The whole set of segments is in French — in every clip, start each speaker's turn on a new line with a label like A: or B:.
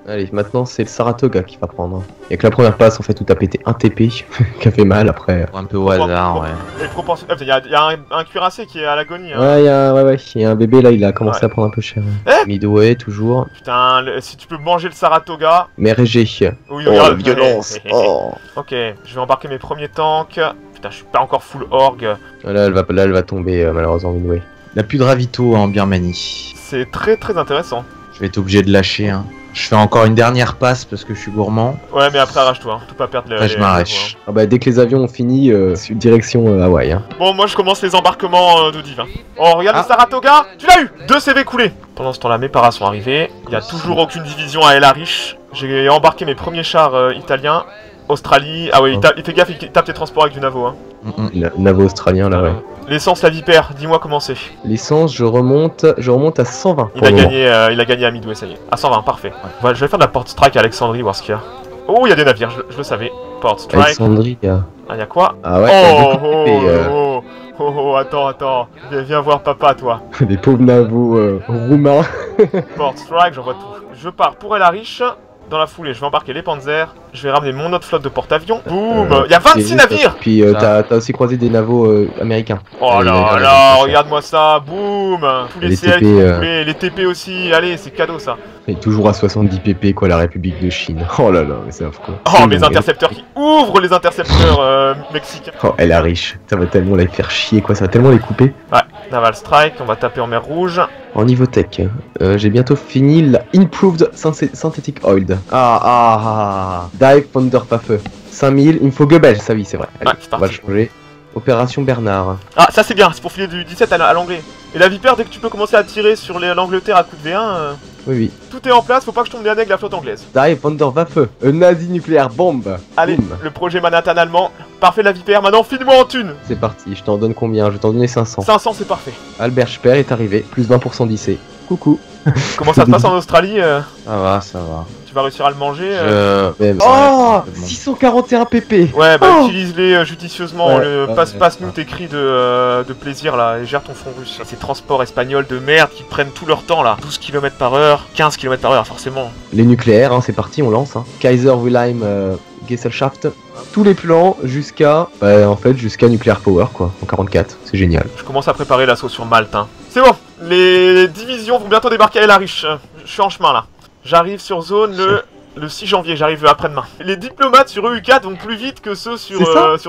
A: Allez, maintenant c'est le Saratoga qui va prendre. Y'a que la première passe en fait où t'as pété un TP qui a fait mal après.
B: Un peu au hasard, ouais.
C: Il y a un cuirassé qui est à l'agonie. Hein.
A: Ouais, y a un bébé là, il a commencé à prendre un peu cher. Midway, toujours.
C: Putain, si tu peux manger le Saratoga.
A: Mais Régé.
C: Oui,
A: oh,
C: regarde.
A: la violence. Oh.
C: Ok, je vais embarquer mes premiers tanks. Putain, je suis pas encore full org.
A: Là, elle va tomber malheureusement, Midway.
B: Il a plus de ravito en Birmanie.
C: C'est très intéressant.
B: Je vais être obligé de lâcher. Hein. Je fais encore une dernière passe parce que je suis gourmand.
C: Ouais, mais après arrache-toi, hein. Tout pas perdre les.
B: Ouais, je m'arrache.
A: Ah bah dès que les avions ont fini, direction Hawaï. Hein.
C: Bon, moi je commence les embarquements d'Odiv. Hein. Oh, regarde le Saratoga. Tu l'as eu. 2 CV coulés. Pendant ce temps-là, mes paras sont arrivés. Il y a toujours aucune division à El Arish. J'ai embarqué mes premiers chars italiens. Australie. Ah ouais, il fait gaffe, il tape tes transports avec du Navo. Hein.
A: Le Navo australien là, ouais.
C: L'essence, la Vipère, dis-moi comment c'est.
A: L'essence, je remonte à 120.
C: Il a gagné à Midway, ça y est. À 120, parfait. Ouais, je vais faire de la Port Strike à Alexandrie, voir ce qu'il y a. Oh, il y a des navires, je le savais. Port Strike.
A: Alexandrie,
C: Ah, il y a quoi?
A: Ah ouais,
C: attends. Viens voir papa, toi.
A: Des pauvres navos roumains.
C: Port Strike, j'en vois tout. Je pars pour El Arish. Dans la foulée, je vais embarquer les Panzers. Je vais ramener mon autre flotte de porte-avions. Boum, il y a 26 navires.
A: Puis t'as aussi croisé des navos américains.
C: Oh là là, regarde-moi ça. Boum. Tous les CL les TP aussi. Allez, c'est cadeau ça.
A: Et toujours à 70 pp quoi, la République de Chine. Oh là là, mais c'est affreux.
C: Oh, mes intercepteurs qui ouvrent les intercepteurs mexicains.
A: Oh, elle est riche. Ça va tellement les faire chier quoi, ça va tellement les couper.
C: Ouais, Naval Strike, on va taper en mer Rouge.
A: En niveau tech, j'ai bientôt fini la Improved Synthetic Oil. Dive Thunderwaffe. 5000, il me faut Goebbels, ça oui, c'est vrai. Allez, on va le changer. Opération Bernard.
C: Ah, ça c'est bien, c'est pour filer du 17 à l'anglais. Et la Vipère, dès que tu peux commencer à tirer sur l'Angleterre à coup de V1,
A: oui.
C: Tout est en place, faut pas que je tombe nez à nez avec la flotte anglaise.
A: Dive Thunderwaffe, nazi nucléaire bombe.
C: Allez, le projet Manhattan allemand. Parfait la Vipère, maintenant file-moi en thune.
A: C'est parti, je t'en donne combien? Je vais t'en donner 500.
C: 500 c'est parfait.
A: Albert Speer est arrivé, plus 20% d'IC. Coucou.
C: Comment ça se passe en Australie
B: Ça va.
C: Tu vas réussir à le manger
A: Oh 641 pp.
C: Ouais, bah utilise-les judicieusement. Passe-nous tes cris de plaisir là et gère ton front russe. Ces transports espagnols de merde qui prennent tout leur temps là. 12 km/h, 15 km/h forcément.
A: Les nucléaires, hein, c'est parti, on lance. Hein. Kaiser Wilhelm Gesellschaft. Tous les plans jusqu'à jusqu'à Nuclear Power quoi, en 44. C'est génial.
C: Je commence à préparer l'assaut sur Malte. Hein. C'est bon, les divisions vont bientôt débarquer à El Arish. Je suis en chemin là. J'arrive sur zone le 6 janvier, j'arrive après-demain. Les diplomates sur EU4 vont plus vite que ceux sur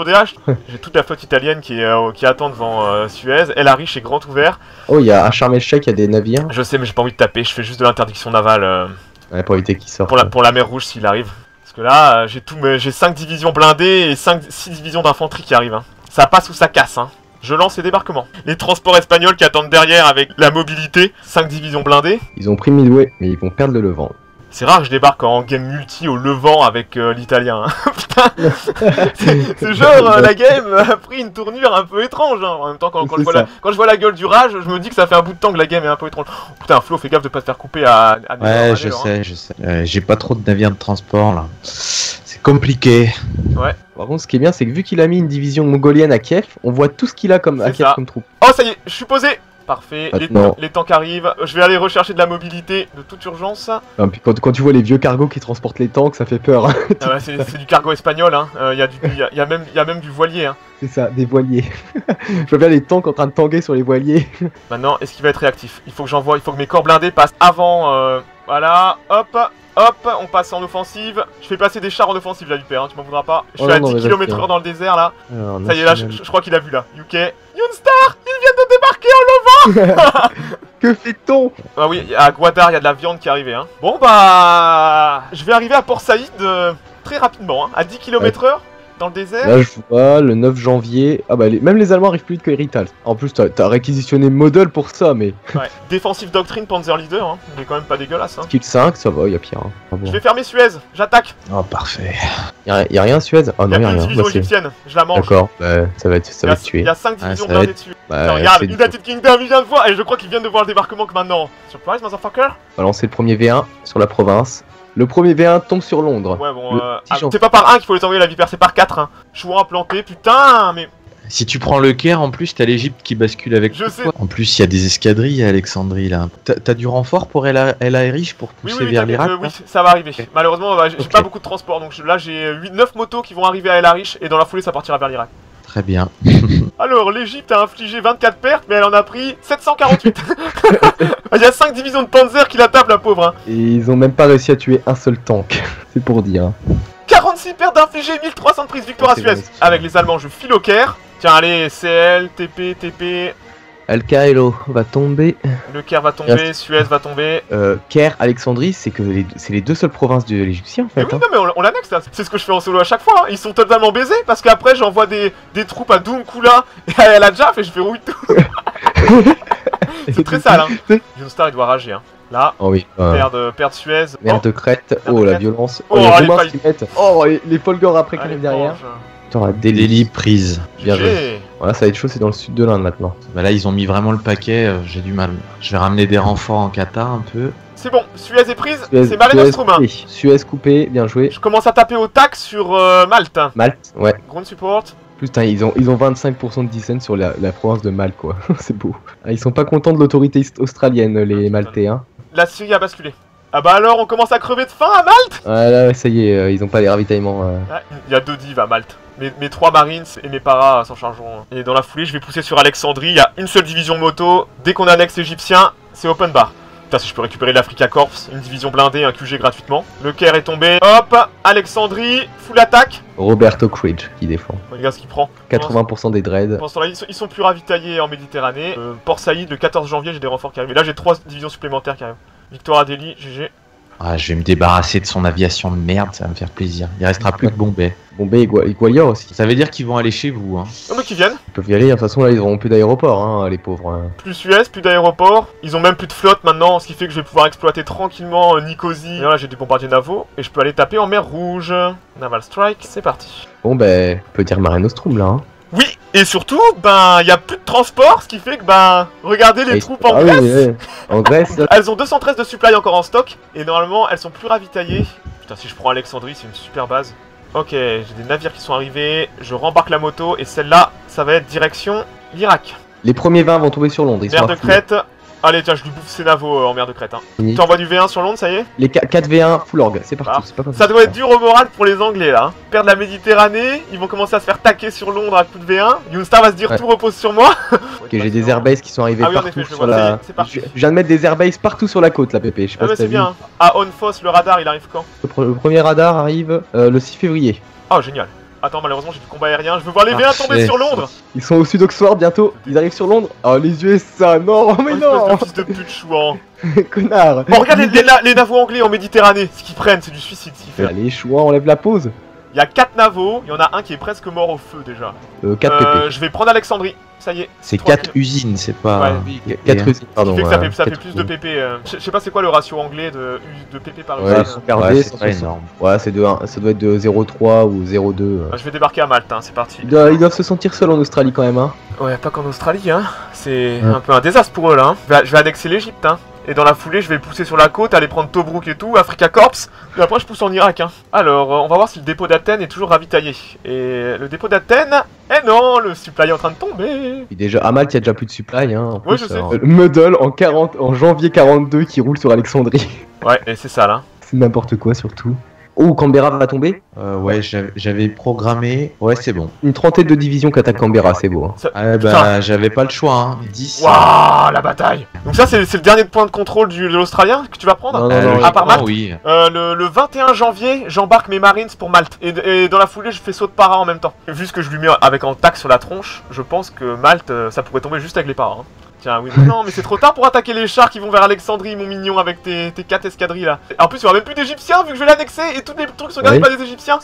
C: DH. J'ai toute la flotte italienne qui attend devant Suez. El Arish est grand ouvert.
A: Oh, il y a à Sharm el-Sheikh, il y a des navires.
C: Je sais, mais j'ai pas envie de taper, je fais juste de l'interdiction navale.
A: Ouais, pour éviter qu'il sorte.
C: Pour la mer Rouge s'il arrive. Parce que là, j'ai 5 divisions blindées et 6 divisions d'infanterie qui arrivent. Hein. Ça passe ou ça casse. Hein. Je lance les débarquements. Les transports espagnols qui attendent derrière avec la mobilité. 5 divisions blindées.
A: Ils ont pris Midway, mais ils vont perdre le Levant.
C: C'est rare que je débarque en game multi au Levant avec l'italien. Hein. Putain, c'est genre la game a pris une tournure un peu étrange. Hein. En même temps, quand je vois la gueule du rage, je me dis que ça fait un bout de temps que la game est un peu étrange. Oh, putain, Flo, fais gaffe de pas te faire couper à
B: ouais, je sais. J'ai pas trop de navires de transport là. C'est compliqué.
C: Ouais.
A: Par contre, ce qui est bien, c'est que vu qu'il a mis une division mongolienne à Kiev, on voit tout ce qu'il a comme à Kiev comme troupe.
C: Oh, ça y est, je suis posé. Parfait, les tanks arrivent, je vais aller rechercher de la mobilité de toute urgence.
A: Non, puis quand tu vois les vieux cargos qui transportent les tanks, ça fait peur.
C: Ah ouais, c'est du cargo espagnol, hein. Il y a même du voilier. Hein.
A: C'est ça, des voiliers. Je vois bien les tanks en train de tanguer sur les voiliers.
C: Maintenant, est-ce qu'il va être réactif? Il faut que mes corps blindés passent avant. Voilà, hop, on passe en offensive. Je fais passer des chars en offensive, la Vipère, hein, tu m'en voudras pas. Je suis à 10 km/h dans le désert là. Alors, ça y est, là, je crois qu'il a vu là. UK. Yunstar, ils viennent de débarquer en Levant.
A: Que fait-on?
C: Ah oui, à Gwadar, il y a de la viande qui est arrivée. Hein. Bon bah, je vais arriver à Port Saïd très rapidement, hein, à 10 km/h. Dans le désert.
A: Là je vois le 9 janvier. Ah bah même les Allemands arrivent plus vite que Herital. En plus t'as réquisitionné Model pour ça mais.
C: Ouais. Défensive Doctrine Panzer Leader, hein. Il est quand même pas dégueulasse. Hein.
A: Skill 5, ça va, y'a pire. Hein. Ah bon.
C: Je vais fermer Suez, j'attaque.
B: Oh parfait.
A: Y'a rien Suez? Oh non, y'a rien.
C: Une division égyptienne, je la mange.
A: D'accord, ça va être tué.
C: Il y a 5 divisions blindées dessus.
A: Bah,
C: regarde, United Kingdom, il vient de voir et je crois qu'ils viennent de voir le débarquement que maintenant. Surprise, motherfucker.
A: On va lancer le premier V1 sur la province. Le premier V1 tombe sur Londres.
C: Ouais, bon, c'est pas par 1 qu'il faut les envoyer la Vipère, c'est par 4. Hein. Chouan planté, putain, mais.
B: Si tu prends le Caire, en plus, t'as l'Égypte qui bascule avec
C: Je sais.
B: toi. En plus, il y a des escadrilles à Alexandrie, là. T'as du renfort pour El Arish pour pousser vers l'Irak?
C: Oui, ça va arriver.
B: Okay.
C: Malheureusement, j'ai pas beaucoup de transport, donc là j'ai 9 motos qui vont arriver à El Arish, et dans la foulée ça partira vers l'Irak.
B: Très bien.
C: Alors, l'Égypte a infligé 24 pertes, mais elle en a pris 748. Il y a 5 divisions de Panzer qui la tapent, la pauvre. Hein.
A: Et ils ont même pas réussi à tuer un seul tank. C'est pour dire. Hein.
C: 46 pertes d'infligées, 1300 de prise, victoire à Suez. Avec les Allemands, je file au Caire. Tiens, allez, CL, TP.
A: El Cairo va tomber.
C: Le Caire va tomber, Suez va tomber.
A: Caire, Alexandrie, c'est les deux seules provinces de l'Égyptien en fait.
C: Mais oui, non, mais on l'annexe là. C'est ce que je fais en solo à chaque fois. Hein. Ils sont totalement baisés parce qu'après j'envoie des troupes à Dounkula et à El Adjaf et je fais rouille tout. C'est très sale. Hein. Junstar il doit rager. Hein. Là,
A: oh oui,
C: perdre Suez.
A: Merde de Crète. Oh la violence.
C: Oh,
A: les
C: les
A: Roumains qui mettent. Oh les Folgore après qui arrivent derrière. Putain,
B: Delhi prise.
A: Bien joué. Voilà, ça va être chaud, c'est dans le sud de l'Inde maintenant.
B: Bah là, ils ont mis vraiment le paquet, j'ai du mal. Je vais ramener des renforts en Qatar un peu.
C: C'est bon, Suez est prise, c'est Mare Nostrum.
A: Suez coupé, bien joué.
C: Je commence à taper au tac sur Malte.
A: Malte, ouais.
C: Ground support.
A: Putain, ils ont 25% de dissent sur la province de Malte, quoi. C'est beau. Ah, ils sont pas contents de l'autorité australienne, les Maltais, hein.
C: La Syrie a basculé. Ah bah alors, on commence à crever de faim à Malte.
A: Ah là, ça y est, ils ont pas les ravitaillements.
C: Il y a 2 divs à Malte. Mes 3 marines et mes paras s'en chargeront. Et dans la foulée, je vais pousser sur Alexandrie. Il y a une seule division moto. Dès qu'on annexe l'Égyptien, c'est open bar. Putain, si je peux récupérer l'Africa Corps, une division blindée, un QG gratuitement. Le Caire est tombé. Hop, Alexandrie, full attaque.
A: Roberto Cridge qui défend.
C: Regarde ce qu'il prend.
A: 80% des dreads.
C: Pendant ce temps-là, ils sont plus ravitaillés en Méditerranée. Port Saïd, le 14 janvier, j'ai des renforts qui arrivent. Et là, j'ai 3 divisions supplémentaires qui arrivent. Victoire à Delhi, GG.
B: Ah, je vais me débarrasser de son aviation de merde, ça va me faire plaisir. Il restera plus que Bombay.
A: Bombay et Gwalior aussi.
B: Ça veut dire qu'ils vont aller chez vous. Hein.
C: Oh, mais qu'ils viennent.
A: Ils peuvent y aller, de toute façon là ils auront plus d'aéroport, hein, les pauvres. Hein.
C: Plus Suez, plus d'aéroport. Ils ont même plus de flotte maintenant, ce qui fait que je vais pouvoir exploiter tranquillement Nicosie. Et là j'ai des bombardiers navaux et je peux aller taper en mer Rouge. Naval Strike, c'est parti.
A: Bon ben, on peut dire Mare Nostrum là. Hein.
C: Oui, et surtout, ben, il y a plus de transport, ce qui fait que, ben, regardez les troupes en Grèce.
A: Oui. En Grèce.
C: Elles ont 213 de supply encore en stock, et normalement, elles sont plus ravitaillées. Putain, si je prends Alexandrie, c'est une super base. Ok, j'ai des navires qui sont arrivés, je rembarque la moto, et celle-là, ça va être direction l'Irak.
A: Les premiers 20 vont tomber sur Londres.
C: Mer de Crète. Allez, tiens, je lui bouffe ses navos en mer de Crète. Hein. Tu envoies du V1 sur Londres, ça y est?
A: Les 4 V1 full org, c'est parti.
C: Ah.
A: C'est pas comme
C: ça doit être dur au moral pour les Anglais là. Hein. Perdre la Méditerranée, ils vont commencer à se faire taquer sur Londres à coup de V1. Junstar va se dire tout repose sur moi.
A: Ok, j'ai des airbases qui sont arrivés
C: partout
A: en effet,
C: sur la... C'est parti.
A: Je viens de mettre des airbases partout sur la côte là, Pépé. Je sais pas si
C: c'est bien. À Onfos, le radar, il arrive quand?
A: Le premier radar arrive le 6 février.
C: Oh, génial. Attends, malheureusement j'ai du combat aérien, je veux voir les V1 tomber sur Londres.
A: Ils sont au sud Oxford bientôt, ils arrivent sur Londres. Oh les USA, non mais non.
C: Fils de pute chouan.
A: Connard.
C: Bon regarde les navos anglais en Méditerranée, ce qu'ils prennent c'est du suicide ce qu'ils font.
A: Allez chouan, on lève la pause.
C: Il y a 4 navos, il y en a un qui est presque mort au feu déjà.
A: 4 PP.
C: Je vais prendre Alexandrie, ça y est.
B: C'est 4 usines, c'est pas...
C: Ouais.
A: 4 usines, pardon.
C: Ça fait plus de PP. Je sais pas c'est quoi le ratio anglais de PP par
A: usine.
B: Ouais, c'est pas énorme.
A: Ouais, ça doit être de 0,3 ou 0,2.
C: Je vais débarquer à Malte, hein, c'est parti.
A: Ils doivent se sentir seuls en Australie quand même, hein.
C: Ouais, pas qu'en Australie, hein. C'est un peu un désastre pour eux là. Hein. Je vais annexer l'Egypte, hein. Et dans la foulée, je vais pousser sur la côte, aller prendre Tobruk et tout, Africa Corps, et après je pousse en Irak. Hein. Alors, on va voir si le dépôt d'Athènes est toujours ravitaillé. Et le dépôt d'Athènes, eh non, le supply est en train de tomber.
A: Et déjà, à Malte, il y a déjà plus de supply. Hein,
C: ouais, je sais.
A: Muddle en janvier 42 qui roule sur Alexandrie.
C: Ouais, et c'est ça là.
A: C'est n'importe quoi surtout. Oh, Canberra va tomber.
B: Ouais, j'avais programmé. Ouais, c'est bon.
A: Une trentaine de divisions qui attaquent Canberra, c'est beau. Hein.
B: Ah bah, j'avais pas le choix, hein. 10.
C: Waouh, la bataille. Donc ça, c'est le dernier point de contrôle de l'Australien que tu vas prendre à part Malte.
B: Oui.
C: Le 21 janvier, j'embarque mes Marines pour Malte. Et dans la foulée, je fais saut de para en même temps. Et vu ce que je lui mets avec un tac sur la tronche, je pense que Malte, ça pourrait tomber juste avec les paras. Hein. Tiens, oui, non, mais c'est trop tard pour attaquer les chars qui vont vers Alexandrie, mon mignon, avec tes 4 escadrilles là. En plus, il y aura même plus d'Égyptiens vu que je vais l'annexer et tous les trucs sont gardés par des Égyptiens.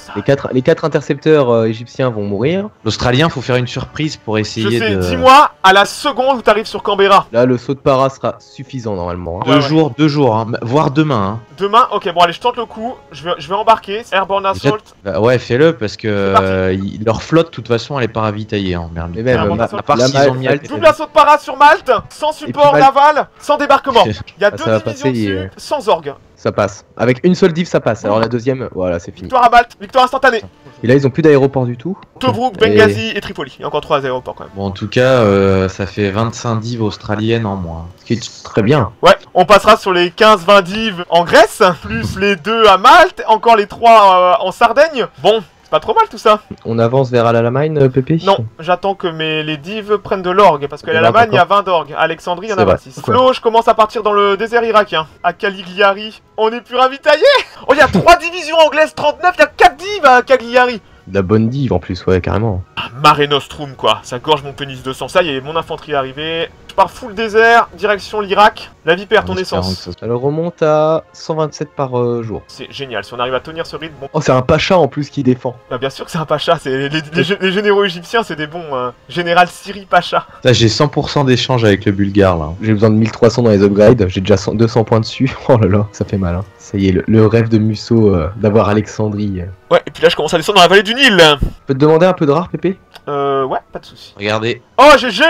A: Les 4 intercepteurs égyptiens vont mourir.
B: L'Australien, faut faire une surprise pour essayer de...
C: Dis-moi à la seconde où t'arrives sur Canberra.
A: Là, le saut de para sera suffisant normalement. Hein.
B: 2 jours, hein, voire demain. Hein.
C: Demain, ok, bon, allez, je tente le coup. Je vais embarquer. Airborne Assault.
B: Bah ouais, fais-le parce que leur flotte, de toute façon, elle est pas ravitaillée. Hein, merde.
A: Et même,
B: à part s'ils ont mis
C: double assaut de para sur Malte. sans support naval, sans débarquement. Il y a deux
A: va
C: divisions
A: passer,
C: dessus, sans orgue.
A: Ça passe. Avec une seule div, ça passe. Alors la deuxième, voilà, c'est fini.
C: Victoire à Malte, victoire instantanée.
A: Et là, ils ont plus d'aéroport du tout.
C: Tobruk, Benghazi et Tripoli. Il y a encore 3 aéroports quand même.
B: Bon, en tout cas, ça fait 25 divs australiennes en moins.
A: Ce qui est très bien.
C: Ouais, on passera sur les 15-20 divs en Grèce, plus les 2 à Malte, encore les 3 en Sardaigne. Bon, c'est pas trop mal tout ça.
A: On avance vers Al-Alamein, Pépé?
C: Non, j'attends que les divs prennent de l'orgue, parce qu'à l'Allemagne, il y a 20 d'orgue. Alexandrie, il y en a 26. Flo, je commence à partir dans le désert irakien. À Cagliari, on est plus ravitaillé. Oh, il y a 3 divisions anglaises, 39, il y a 4 divs à Cagliari.
A: De la bonne div en plus, ouais, carrément.
C: Mare Nostrum, quoi. Ça gorge mon pénis de sang. Ça y est, mon infanterie est arrivée. Je pars full désert, direction l'Irak. La vie perd ton essence.
A: Elle remonte à 127 par jour.
C: C'est génial. Si on arrive à tenir ce rythme, bon.
A: Oh, c'est un pacha en plus qui défend.
C: Bah, bien sûr que c'est un pacha. Les généraux égyptiens, c'est des bons. Général Siri Pacha.
B: J'ai 100% d'échange avec le Bulgare là.
A: J'ai besoin de 1300 dans les upgrades. J'ai déjà 200 points dessus. Oh là là, ça fait mal. Hein. Ça y est, le rêve de Musso d'avoir Alexandrie.
C: Ouais, et puis là, je commence à descendre dans la vallée du Nil.
A: Je peux te demander un peu de rare, Pépé?
C: Ouais, pas de soucis.
B: Regardez.
C: Oh, GG!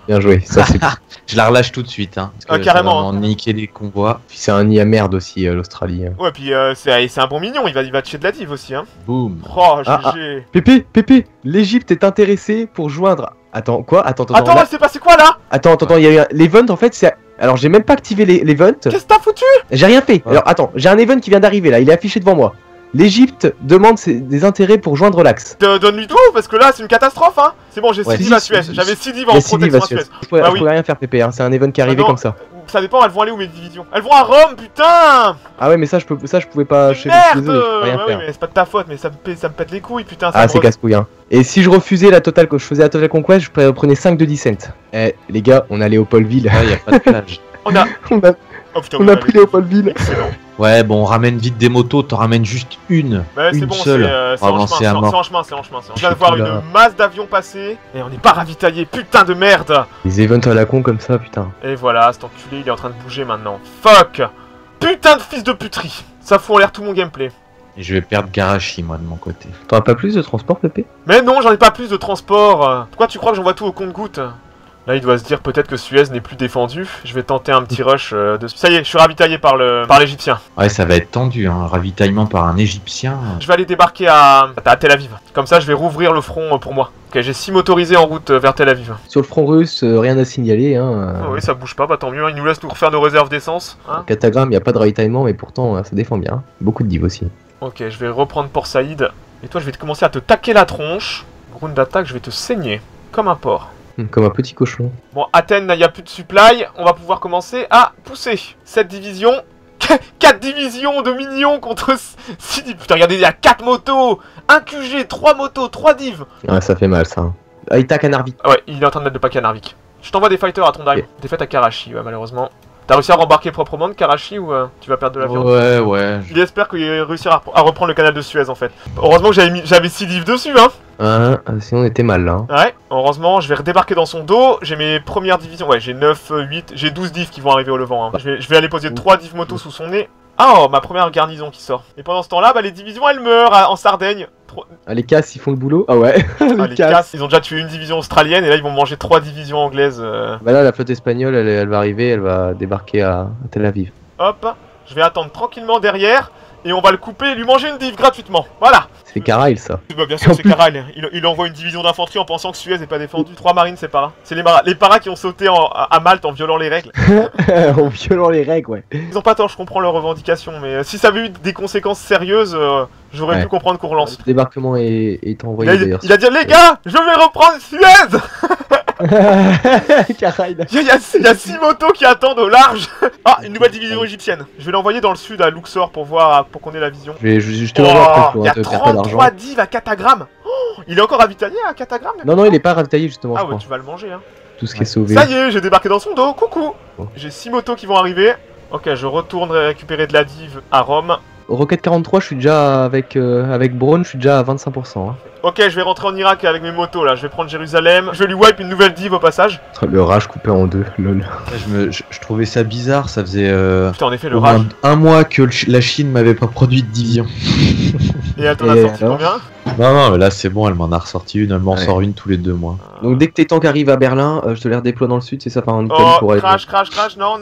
A: Bien joué, ça c'est.
B: Je la relâche tout de suite, hein. Parce que
C: carrément.
B: Ça va niquer les convois.
A: Puis c'est un nid à merde aussi, l'Australie.
C: Ouais, puis c'est un bon mignon, il va tuer de la div aussi, hein.
B: Boum.
C: Oh, GG.
A: Pépé, l'Egypte est intéressée pour joindre. Attends, quoi? Attends,
C: il s'est passé quoi là?
A: Attends, il y a eu l'event en fait, c'est. Alors j'ai même pas activé l'event.
C: Qu'est-ce que t'as foutu?
A: J'ai rien fait. Alors attends, j'ai un event qui vient d'arriver là, il est affiché devant moi. L'Egypte demande des intérêts pour joindre l'axe.
C: Donne-lui tout, parce que là c'est une catastrophe, hein. C'est bon, j'ai 6 divs à Suez. J'avais 6 divs en protection à Suez.
A: Je pouvais rien faire, Pépé, hein. C'est un event qui est arrivé comme ça.
C: Ça dépend, elles vont aller où mes divisions? Elles vont à Rome, putain!
A: Ah ouais, mais ça je pouvais pas.
C: Merde!
A: Désolé, rien
C: oui,
A: faire.
C: mais c'est pas de ta faute, mais ça me pète les couilles, putain.
A: Ah, c'est casse-couille, hein. Et si je refusais la totale, quand je faisais la Total Conquest, je prenais 5 de Descent. Eh, les gars, on a Léopoldville.
B: Ouais, y a pas de plage.
C: On a
A: pris Léopoldville.
C: Excellent.
B: Ouais, bon, on ramène vite des motos, t'en ramènes juste une.
C: Ouais, c'est
B: une
C: bon,
B: seule.
C: c'est en chemin. Je viens de voir une masse d'avions passer et on n'est pas ravitaillé, putain de merde.
A: Les events à la con comme ça, putain.
C: Et voilà, cet enculé, il est en train de bouger maintenant. Fuck. Putain de fils de puterie. Ça fout en l'air tout mon gameplay.
B: Et je vais perdre Garachi, moi, de mon côté.
A: T'auras pas plus de transport, Pépé?
C: Mais non, j'en ai pas plus de transport. Pourquoi tu crois que j'envoie tout au compte-gouttes? Là, il doit se dire peut-être que Suez n'est plus défendu. Je vais tenter un petit rush de... Ça y est, je suis ravitaillé par l'Égyptien.
B: Ouais, ça va être tendu, hein. Ravitaillement par un Égyptien.
C: Je vais aller débarquer à Tel Aviv. Comme ça, je vais rouvrir le front pour moi. Ok, j'ai 6 motorisés en route vers Tel Aviv.
A: Sur le front russe, rien à signaler, hein.
C: Oh oui, ça bouge pas, bah tant mieux. Hein. Il nous laisse nous refaire nos réserves d'essence. Hein.
A: Catagramme, y a pas de ravitaillement, mais pourtant, ça défend bien. Beaucoup de div aussi.
C: Ok, je vais reprendre Port Saïd. Et toi, je vais commencer à te taquer la tronche. Ground d'attaque, je vais te saigner. Comme un porc.
A: Comme un petit cochon.
C: Bon, Athènes, il n'y a plus de supply. On va pouvoir commencer à pousser. 7 divisions. 4 divisions de minions contre 6 divs. Putain, regardez, il y a 4 motos. 1 QG, 3 motos, 3 divs.
A: Ouais, ça fait mal, ça. Ah, il taque à Narvik.
C: Ouais, il est en train de mettre le paquet à Narvik. Je t'envoie des fighters à Trondheim. Okay. Défaite à Karachi, ouais, malheureusement. T'as réussi à rembarquer proprement de Karachi ou tu vas perdre de l'avion?
B: Ouais.
C: Il espère qu'il réussira à reprendre le canal de Suez en fait. Heureusement que j'avais 6 divs dessus, hein.
A: Sinon on était mal là.
C: Ouais, heureusement, je vais redébarquer dans son dos. J'ai mes premières divisions. Ouais, j'ai 9, 8, j'ai 12 divs qui vont arriver au Levant. Hein. Je vais aller poser 3 divs motos sous son nez. Ah, oh, ma première garnison qui sort. Et pendant ce temps-là, bah, les divisions elles meurent en Sardaigne.
A: Ah, les casses ils font le boulot? Ah ouais.
C: les casses, ils ont déjà tué une division australienne et là ils vont manger 3 divisions anglaises.
A: Bah là la flotte espagnole elle va arriver, elle va débarquer à Tel Aviv.
C: Hop, je vais attendre tranquillement derrière et on va le couper et lui manger une div gratuitement. Voilà.
A: C'est Karail ça.
C: Bah bien sûr c'est Karail, il envoie une division d'infanterie en pensant que Suez n'est pas défendu. 3 marines c'est paras. C'est les paras qui ont sauté à Malte en violant les règles.
A: En violant les règles, ouais.
C: Ils ont pas tort, je comprends leurs revendications, mais si ça avait eu des conséquences sérieuses, j'aurais pu comprendre qu'on relance.
A: Le débarquement est envoyé d'ailleurs.
C: Il a dit les gars, je vais reprendre Suez. Il y a 6 motos qui attendent au large. Ah, une nouvelle division égyptienne. Je vais l'envoyer dans le sud à Luxor pour qu'on ait la vision.
A: Je vais justement voir
C: il y a 33 divs à Catagramme. Oh, il est encore ravitaillé à Catagramme?
A: Non, il est pas ravitaillé justement.
C: Ah ouais, tu vas le manger, hein.
A: Tout ce qui est sauvé.
C: Ça y est, j'ai débarqué dans son dos. Coucou. J'ai 6 motos qui vont arriver. Ok, je retourne récupérer de la div à Rome.
A: Rocket 43, je suis déjà avec Braun, je suis déjà à 25%. Hein.
C: Ok, je vais rentrer en Irak avec mes motos là, je vais prendre Jérusalem, je vais lui wipe une nouvelle div au passage.
A: Le rage coupé en deux, lol.
B: Je trouvais ça bizarre, ça faisait
C: putain, en effet, le rage.
B: Un mois que la Chine m'avait pas produit de division.
C: Et elle t'en a sorti combien?
B: Non, mais là c'est bon, elle m'en a ressorti une, elle m'en sort une tous les 2 mois.
A: Donc dès que tes tanks arrivent à Berlin, je te les redéploie dans le sud, c'est ça, enfin en Italie pour aller...
C: crash, non,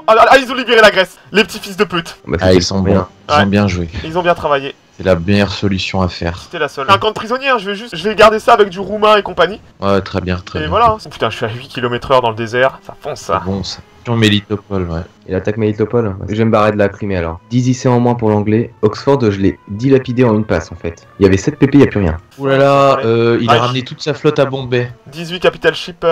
C: ah, ils ont libéré la Grèce, les petits fils de pute.
B: Ils sont bien, ils ont bien joué.
C: Ils ont bien travaillé.
B: C'est la meilleure solution à faire.
C: C'était la seule. Un camp de prisonniers, hein, je vais garder ça avec du roumain et compagnie.
B: Ouais, très bien, très bien.
C: Et voilà. Putain, je suis à 8 km/h dans le désert, ça fonce ça.
B: C'est bon ça. Mélitopol, ouais.
A: Et l'attaque Mélitopol, je vais me barrer de la Crimée alors. 10 IC en moins pour l'anglais. Oxford, je l'ai dilapidé en une passe en fait. Il y avait 7 PP, il n'y a plus rien.
B: Oulala, il a ramené toute sa flotte à Bombay.
C: 18 capital ship.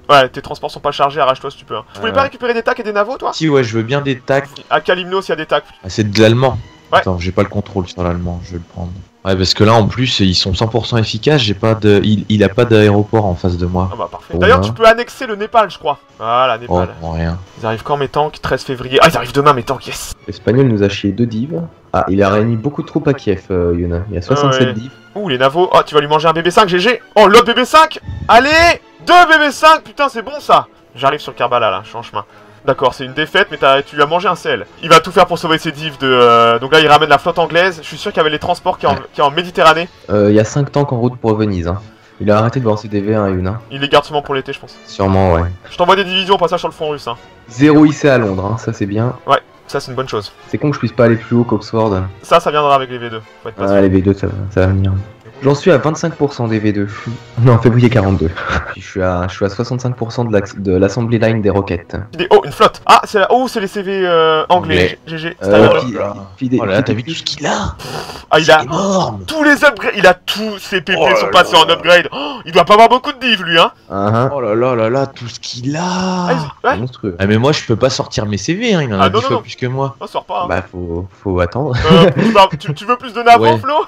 C: Ouais, tes transports sont pas chargés, arrache-toi si tu peux. Hein. Tu voulais pas récupérer des tacs et des navos toi?
B: Si, ouais, je veux bien des tacs.
C: À Kalimnos, il y a des tacs.
B: Ah, c'est de l'allemand.
C: Ouais.
B: Attends, j'ai pas le contrôle sur l'allemand, je vais le prendre. Ouais, parce que là en plus ils sont 100% efficaces, j'ai pas de. Il a pas d'aéroport en face de moi.
C: Ah bah parfait. D'ailleurs, tu peux annexer le Népal, je crois. Voilà, Népal.
B: Oh, rien.
C: Ils arrivent quand mes tanks? 13 février. Ah, ils arrivent demain, mes tanks, yes!
A: L'Espagnol nous a chié 2 divs. Ah, il a réuni beaucoup de troupes à Kiev, Yuna. Il y a 67 divs.
C: Ouh, les navos. Oh, tu vas lui manger un BB5, GG! Oh, l'autre BB5! Allez! 2 BB5! Putain, c'est bon ça! J'arrive sur Karbala là, je suis en chemin. D'accord, c'est une défaite, mais tu lui as mangé un CL. Il va tout faire pour sauver ses divs de... Donc là, il ramène la flotte anglaise. Je suis sûr qu'il y avait les transports qui est en Méditerranée.
A: Il y a 5 tanks en route pour Venise. Hein. Il a arrêté de balancer des V1 à Yuna.
C: Il les garde seulement pour l'été, je pense.
A: Sûrement, ouais.
C: Je t'envoie des divisions au passage sur le front russe. Hein.
A: 0 IC à Londres, hein. Ça c'est bien.
C: Ouais, ça c'est une bonne chose.
A: C'est con que je puisse pas aller plus haut qu'Oxford.
C: Ça viendra avec les V2. Faut être patient.
A: Les V2, ça va venir. J'en suis à 25% des V2. Non, février 42. Puis je suis à 65% de l'Assembly Line des roquettes.
C: Oh, une flotte. Ah, c'est les CV anglais. GG.
B: Oh là, t'as vu tout ce qu'il a?
C: Ah, il a tous les upgrades. Il a tous ses PP sont passés en upgrade. Oh, il doit pas avoir beaucoup de div, lui, hein.
B: Oh là là, tout ce qu'il a.
C: Ouais.
A: Monstrueux.
B: Ah, mais moi, je peux pas sortir mes CV, hein. Il en a 10 fois plus que moi.
C: On sort pas. Hein.
A: Bah, faut attendre.
C: Tu veux plus de navos, Flo?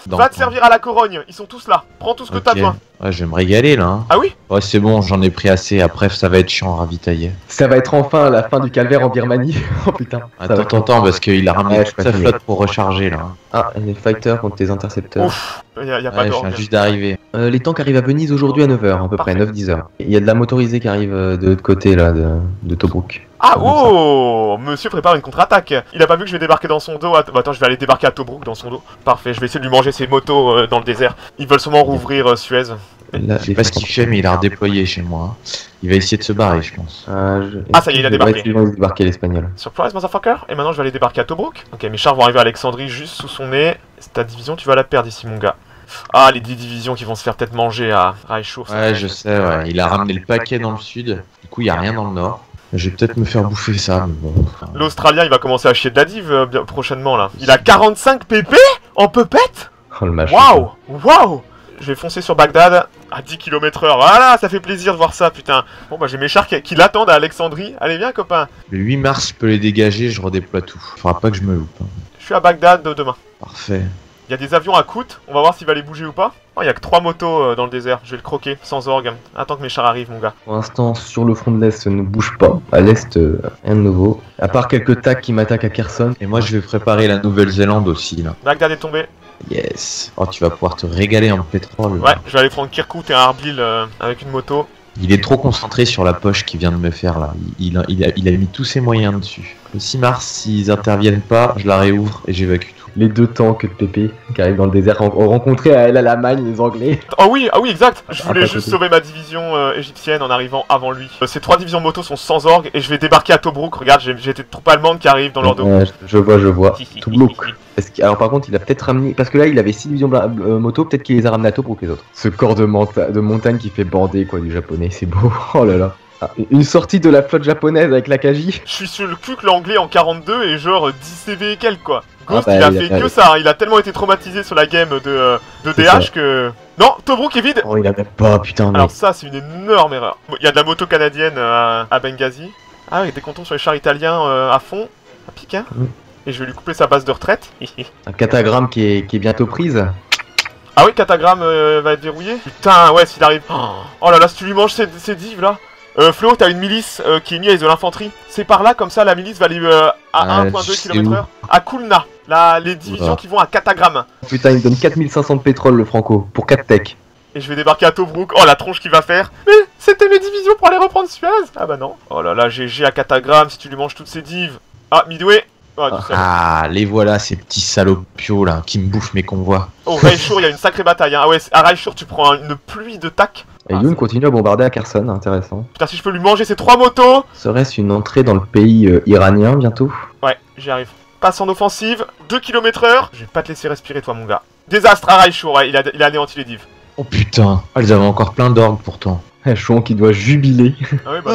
C: Va te servir à la Corogne, ils sont tous là. Prends tout ce que t'as besoin.
B: Ouais, je vais me régaler là. Hein.
C: Ah oui?
B: Ouais, c'est bon, j'en ai pris assez. Après, ça va être chiant à ravitailler.
A: Ça va être enfin la fin du calvaire en Birmanie. Oh putain.
B: Attends, parce qu'il a ramené toute sa flotte pour recharger là.
A: Ah, les fighters contre tes intercepteurs.
C: Ouf, y a pas
B: je viens juste d'arriver.
A: Les tanks arrivent à Venise aujourd'hui à 9h, à peu près, 9-10h. Il y a de la motorisée qui arrive de l'autre côté là, de Tobruk.
C: Ah oh, monsieur prépare une contre-attaque. Il a pas vu que je vais débarquer dans son dos. Attends, je vais aller débarquer à Tobruk dans son dos. Parfait, je vais essayer de lui manger ses motos dans le désert. Ils veulent sûrement rouvrir Suez.
B: Là, je sais pas ce qu'il fait, mais il a redéployé chez moi. Il va essayer de se barrer, je pense.
C: Ah, ça y est, il a débarqué.
A: Ils vont débarquer l'Espagnol.
C: Surprise, motherfucker. Et maintenant, je vais aller débarquer à Tobruk. Ok, mes chars vont arriver à Alexandrie juste sous son nez. Ta division, tu vas la perdre ici, mon gars. Ah, les 10 divisions qui vont se faire peut-être manger à Reichshof.
B: Ouais, je sais, ouais. Il a ramené le paquet dans le sud. Du coup, il y a rien dans le nord. Je vais peut-être me faire bouffer ça, mais bon.
C: L'Australien, il va commencer à chier de la div prochainement, là. Il a 45 PP en pepette.
A: Oh, le machin.
C: Waouh. Je vais foncer sur Bagdad à 10 km/h. Voilà, ça fait plaisir de voir ça, putain. Bon, bah, j'ai mes chars qui l'attendent à Alexandrie. Allez, viens, copain.
B: Le 8 mars, je peux les dégager, je redéploie tout. Faudra pas que je me loupe. Hein.
C: Je suis à Bagdad demain.
B: Parfait.
C: Il y a des avions à Kout, on va voir s'il va les bouger ou pas. Oh, il y a que 3 motos dans le désert, je vais le croquer, sans orgue. Attends que mes chars arrivent, mon gars.
A: Pour l'instant, sur le front de l'Est, ne bouge pas. À l'Est, rien de nouveau. À part quelques tacs qui m'attaquent à Kherson.
B: Et moi, je vais préparer la Nouvelle-Zélande aussi, là.
C: Bagdad est tombé.
B: Yes. Oh, tu vas pouvoir te régaler en pétrole.
C: Ouais, je vais aller prendre Kirkuk et un Arbil avec une moto.
B: Il est trop concentré sur la poche qu'il vient de me faire, là. Il a mis tous ses moyens dessus. Le 6 mars, s'ils interviennent pas, je la réouvre et j'évacue tout.
A: Les 2 tanks de PP qui arrivent dans le désert ont rencontré à la Magne les Anglais.
C: Ah oui, exact. Je voulais juste sauver ma division égyptienne en arrivant avant lui. Ces 3 divisions moto sont sans orgue et je vais débarquer à Tobruk. Regarde, j'ai des troupes allemandes qui arrivent dans leur dos.
A: Je vois. Tobruk. Alors par contre, il a peut-être ramené... Parce que là, il avait 6 divisions moto, peut-être qu'il les a ramenés à Tobruk les autres. Ce corps de montagne qui fait bander quoi du japonais, c'est beau. Oh là là. Une sortie de la flotte japonaise avec l'Akagi.
C: Je suis sur le cul que l'anglais en 42 et genre 10 CV et quelques quoi. Ghost il a fait que ça, il a tellement été traumatisé sur la game de DH que... Non, Tobruk est vide.
A: Oh il a même pas, putain.
C: Alors ça c'est une énorme erreur. Il y a de la moto canadienne à Benghazi. Ah oui, des cantons sur les chars italiens à fond. Ça pique hein. Et je vais lui couper sa base de retraite.
A: Un catagramme qui est bientôt prise.
C: Ah oui, catagramme va être verrouillé. Putain ouais s'il arrive. Oh là là, si tu lui manges ces divs là. Flo, t'as une milice qui est mise avec de l'infanterie. C'est par là, comme ça, la milice va aller à 1,2 km/h. À Kulna, les divisions qui vont à Katagram.
A: Putain, il me donne 4500 de pétrole, le Franco, pour 4 techs.
C: Et je vais débarquer à Tobruk. Oh, la tronche qu'il va faire. Mais c'était mes divisions pour aller reprendre Suez. Ah bah non. Oh là là, GG à Katagram, si tu lui manges toutes ces divs. Ah, Midway.
B: Ah, les voilà, ces petits salopios là, qui me bouffent mes convois.
C: Oh, Raichur, il y a une sacrée bataille. Hein. Ah ouais, à Raichur, tu prends une pluie de tac.
A: Et Yoon continue à bombarder à Kherson, intéressant.
C: Putain, si je peux lui manger ces 3 motos.
A: Serait-ce une entrée dans le pays iranien bientôt?
C: Ouais, j'y arrive. Passe en offensive, 2 km/h. Je vais pas te laisser respirer, toi, mon gars. Désastre à Raichur, ouais, il a anéanti les divs.
B: Oh putain, elles avaient encore plein d'orgues pourtant.
A: Chouan qui doit jubiler.
C: Ah oui, bah,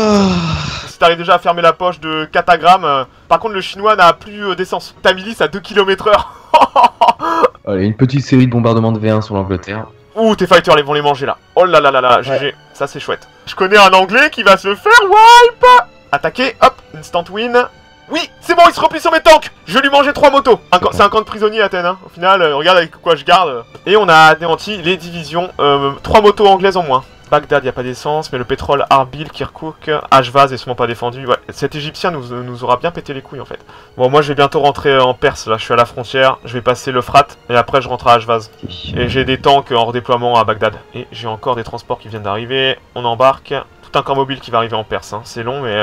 C: si t'arrives déjà à fermer la poche de Katagram, par contre le chinois n'a plus d'essence. Ta milice à 2 km/h.
A: Allez, une petite série de bombardements de V1 sur l'Angleterre.
C: Ouh, tes fighters, ils vont les manger là. Oh là là là là, GG, ça c'est chouette. Je connais un anglais qui va se faire wipe. Attaquer, hop, instant win. Oui, c'est bon, il se replie sur mes tanks. Je vais lui manger 3 motos. C'est un camp de prisonniers Athènes, hein. Au final, regarde avec quoi je garde. Et on a anéanti les divisions, 3 motos anglaises en moins. Bagdad, y a pas d'essence, mais le pétrole, Arbil, Kirkuk, Ashvaz est sûrement pas défendu. Ouais, cet Égyptien nous aura bien pété les couilles en fait. Bon, moi je vais bientôt rentrer en Perse, là je suis à la frontière, je vais passer l'Euphrate, et après je rentre à Ashvaz. Et j'ai des tanks en redéploiement à Bagdad. Et j'ai encore des transports qui viennent d'arriver, on embarque, tout un camp mobile qui va arriver en Perse, hein. C'est long mais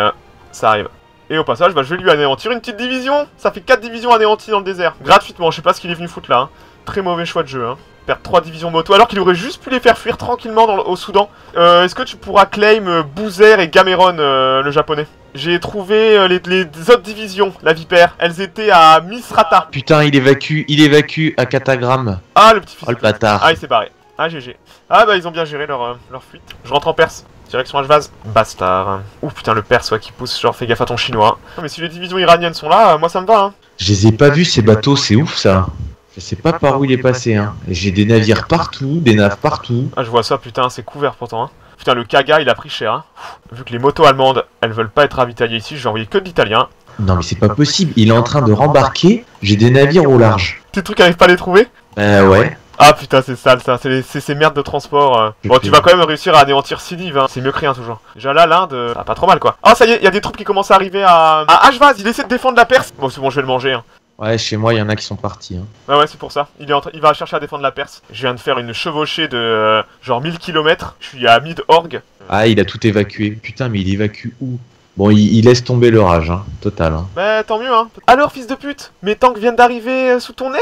C: ça arrive. Et au passage, bah, je vais lui anéantir une petite division. Ça fait 4 divisions anéanties dans le désert. Gratuitement, je sais pas ce qu'il est venu foutre là. Hein. Très mauvais choix de jeu. Hein. Perdre 3 divisions moto, alors qu'il aurait juste pu les faire fuir tranquillement au Soudan. Est-ce que tu pourras claim Bouzer et Gameron, le japonais? J'ai trouvé les autres divisions, la Vipère. Elles étaient à Misrata.
B: Putain, il évacue à Katagram.
C: Ah, le petit fils.
B: Oh le bâtard.
C: Ah, il s'est barré. Ah, GG. Ah, bah, ils ont bien géré leur fuite. Je rentre en Perse. Direction Ashvaz. Bastard. Ouh, putain, le Perse, ouais, qui pousse. Genre, fais gaffe à ton chinois. Non, mais si les divisions iraniennes sont là, moi ça me va, hein.
B: Je les ai pas vus, ces bateaux, c'est ouf ça. Je sais pas par où il est passé, hein. J'ai des navires partout, des naves partout.
C: Ah, je vois ça, putain, c'est couvert pourtant, hein. Putain, le Kaga, il a pris cher, hein. Vu que les motos allemandes, elles veulent pas être ravitaillées ici, je vais envoyer que de l'italien.
B: Non, mais c'est pas possible, il est en train de rembarquer, j'ai des navires au large.
C: Tes trucs arrivent pas à les trouver?
B: Ouais.
C: Ah putain, c'est sale ça, c'est ces merdes de transport. Bon, tu vas quand même réussir à anéantir 6 divs, hein. C'est mieux que rien toujours. Déjà là, l'Inde, ah, pas trop mal quoi. Ah, ça y est, il y a des troupes qui commencent à arriver à Ashvaz, il essaie de défendre la Perse. Bon, c'est bon, je vais le manger, hein.
B: Ouais, chez moi, il y en a qui sont partis. Hein.
C: Ouais, c'est pour ça. Il va chercher à défendre la Perse. Je viens de faire une chevauchée de genre 1000 km. Je suis à Mid-Org.
B: Ah, il a tout évacué. Putain, mais il évacue où? Bon, il laisse tomber le rage, hein. Total. Hein.
C: Bah, tant mieux, hein. Alors, fils de pute, mes tanks viennent d'arriver sous ton nez?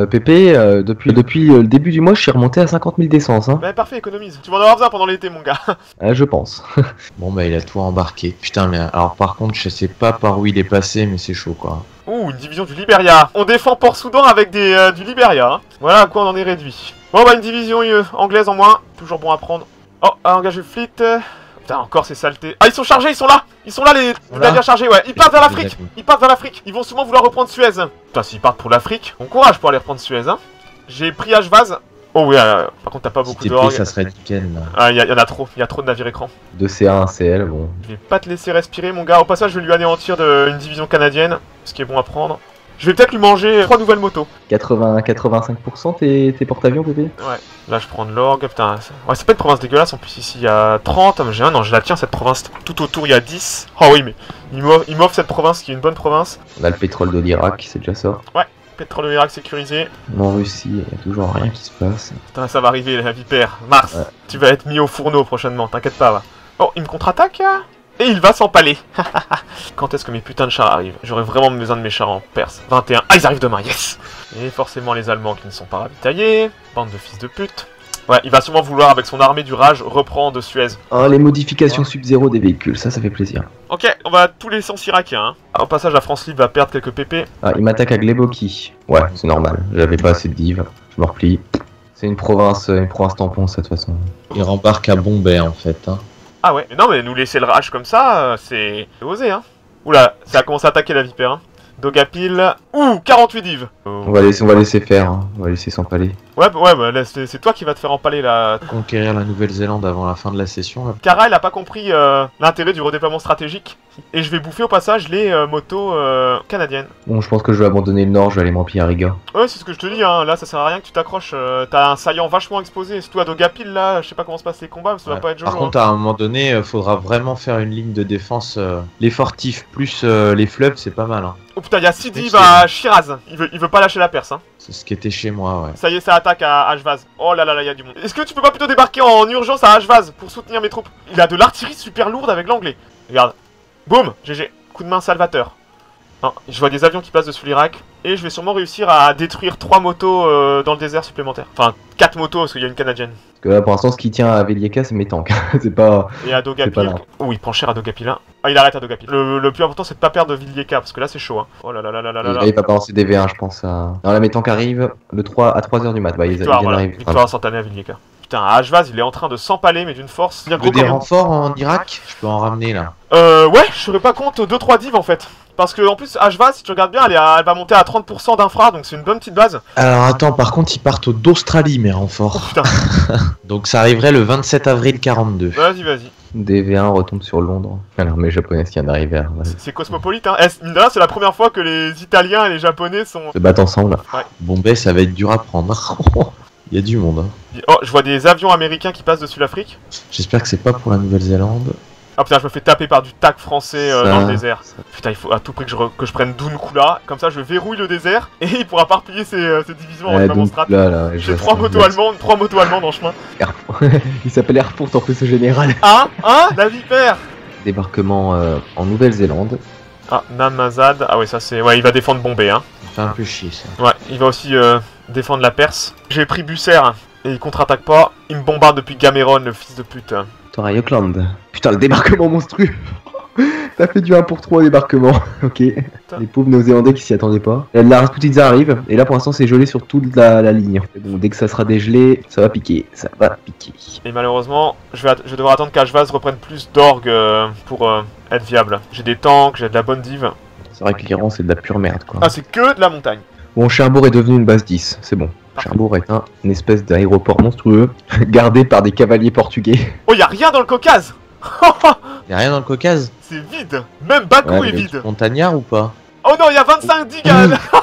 A: Pépé, depuis le début du mois, je suis remonté à 50 000 d'essence. Hein.
C: Bah parfait, économise. Tu vas en avoir besoin pendant l'été, mon gars.
A: Je pense.
B: Bon, bah il a tout embarqué. Putain, mais alors par contre, je sais pas par où il est passé, mais c'est chaud quoi.
C: Ouh, une division du Liberia. On défend Port-Soudan avec du Liberia. Hein. Voilà à quoi on en est réduit. Bon, bah une division anglaise en moins. Toujours bon à prendre. Oh, à engager le fleet. Putain, encore ces saletés. Ah, ils sont chargés, ils sont là. Ils sont là, les navires chargés, ouais. Ils partent vers l'Afrique. Ils partent vers l'Afrique. Ils vont sûrement vouloir reprendre Suez. Putain, s'ils partent pour l'Afrique, bon courage pour aller reprendre Suez, hein. J'ai pris Ashvaz. Oh oui, par contre, t'as pas beaucoup d'or.
B: Ça serait nickel, là.
C: Ah, y en a trop. Il y a trop de navires écran.
A: De CA, 1 CL, bon.
C: Je vais pas te laisser respirer, mon gars. Au passage, je vais lui anéantir une division canadienne. Ce qui est bon à prendre. Je vais peut-être lui manger 3 nouvelles motos.
A: 85% tes porte-avions, Pépé?
C: Ouais. Là, je prends de l'orgue. Putain, ouais, c'est pas une province dégueulasse. En plus, ici, il y a 30. Mais j'ai un, non, je la tiens, cette province. Tout autour, il y a 10. Oh oui, mais il m'offre cette province qui est une bonne province.
A: On a le pétrole de l'Irak, c'est déjà ça.
C: Ouais, pétrole de l'Irak sécurisé.
A: En Russie, il y a toujours rien qui se passe.
C: Putain, ça va arriver, la vipère. Mars, ouais. Tu vas être mis au fourneau prochainement, t'inquiète pas, va. Oh, il me contre-attaque, hein. Et il va s'empaler. Quand est-ce que mes putains de chars arrivent? J'aurais vraiment besoin de mes chars en Perse. 21. Ah, ils arrivent demain, yes. Et forcément les Allemands qui ne sont pas ravitaillés. Bande de fils de pute. Ouais, il va sûrement vouloir, avec son armée du rage, reprendre Suez.
A: Ah, les modifications sub-0 des véhicules, ça fait plaisir.
C: Ok, on va tous les sens irakiens. Hein. Au passage, la France libre va perdre quelques PP.
A: Ah, il m'attaque à Gleboki. Ouais, c'est normal. J'avais pas assez de div. Je me replie. C'est une province tampon, cette façon.
B: Il rembarque à Bombay, en fait. Hein.
C: Ah ouais, mais non, mais nous laisser le rage comme ça, c'est osé, hein. Oula, ça a commencé à attaquer la vipère, hein. Dogapil. Ouh, 48 divs.
A: On va laisser faire, hein. On va laisser s'empaler.
C: Ouais, bah, c'est toi qui vas te faire empaler là.
B: Conquérir la Nouvelle-Zélande avant la fin de la session. Là.
C: Kara, elle a pas compris l'intérêt du redéploiement stratégique. Et je vais bouffer au passage les motos canadiennes.
A: Bon, je pense que je vais abandonner le nord, je vais aller m'empiler à Riga.
C: Ouais, c'est ce que je te dis, hein. Là ça sert à rien que tu t'accroches. T'as un saillant vachement exposé. C'est toi, Dogapil là, je sais pas comment se passent les combats, mais ça va pas être joli.
B: Par contre, à un moment donné, faudra vraiment faire une ligne de défense. Les fortifs plus les fleuves, c'est pas mal. Hein.
C: Oh putain, il y a Sidi à Shiraz. Il veut pas lâcher la Perse, hein.
B: C'est ce qui était chez moi, ouais.
C: Ça y est, ça attaque à Ashvaz. Oh là là là, il y a du monde. Est-ce que tu peux pas plutôt débarquer en urgence à Ashvaz pour soutenir mes troupes? Il a de l'artillerie super lourde avec l'anglais. Regarde. Boum, GG. Coup de main salvateur. Non, je vois des avions qui passent dessus l'Irak. Et je vais sûrement réussir à détruire 3 motos dans le désert supplémentaire. Enfin, 4 motos parce qu'il y a une canadienne.
A: Parce que là, pour l'instant, ce qui tient à Velieka, c'est mes tanks. C'est pas...
C: Et à Dogapil. Oh, il prend cher à Dogapil. Hein. Ah, il arrête à Dogapil. Le plus important, c'est de pas perdre de Velieka parce que là, c'est chaud. Hein. Oh là là là là là là.
A: Il va balancer des V1, je pense. Non, là, mes tanks arrivent à 3h du mat. Bah, ils viennent d'arriver.
C: Victoire instantanée à Velieka. Putain, Ashvaz, il est en train de s'empaler, mais d'une force bien
B: gros. Des renforts en Irak? Je peux en ramener là.
C: Ouais, je serais pas contre 2-3 divs en fait. Parce que en plus, Ashvaz, si tu regardes bien, elle va monter à 30% d'infra, donc c'est une bonne petite base.
B: Alors attends, par contre, ils partent d'Australie, mes renforts.
C: Oh, putain.
B: Donc ça arriverait le 27 avril 42.
C: Vas-y, vas-y.
A: DV1 retombe sur Londres. L'armée japonaise qui vient d'arriver.
C: C'est cosmopolite, hein. C'est la première fois que les Italiens et les Japonais se
A: battent ensemble.
C: Ouais.
B: Bombay, ça va être dur à prendre. Il y a du monde. Hein.
C: Oh, je vois des avions américains qui passent dessus l'Afrique.
B: J'espère que c'est pas pour la Nouvelle-Zélande.
C: Ah putain, je me fais taper par du TAC français dans le désert. Putain, il faut à tout prix que je prenne Dunkula. Comme ça, je verrouille le désert et il pourra pas replier ses divisions en vraiment strat. J'ai 3 motos allemandes en chemin.
A: Il s'appelle Airport en plus, ce général.
C: Hein la vipère.
A: Débarquement en Nouvelle-Zélande.
C: Ah, Namazad. Ah ouais, ça c'est... Ouais, il va défendre Bombay, hein.
B: Ça fait un peu chier, ça.
C: Ouais, il va aussi défendre la Perse. J'ai pris Busser et il contre-attaque pas. Il me bombarde depuis Gameron, le fils de pute.
A: Toray Auckland. Putain, le débarquement monstrueux. T'as fait du 1 pour 3 au débarquement. Ok. Putain. Les pauvres néo-zélandais qui s'y attendaient pas. La Rasputinza arrive. Et là, pour l'instant, c'est gelé sur toute la ligne. Bon, dès que ça sera dégelé, ça va piquer. Ça va piquer.
C: Et malheureusement, je vais devoir attendre qu'Ashvaz reprenne plus d'orgue pour être viable. J'ai des tanks, j'ai de la bonne div.
A: C'est vrai que l'Iran, c'est de la pure merde, quoi.
C: Ah, c'est que de la montagne.
A: Bon, Cherbourg est devenu une base 10. C'est bon. Cherbourg est une espèce d'aéroport monstrueux, gardé par des cavaliers portugais.
C: Oh, y'a rien dans le Caucase.
B: Y'a rien dans le Caucase?
C: C'est vide. Même Bakou est vide.
B: Montagnard ou pas?
C: Oh non, y'a 25 digas.
B: Oh,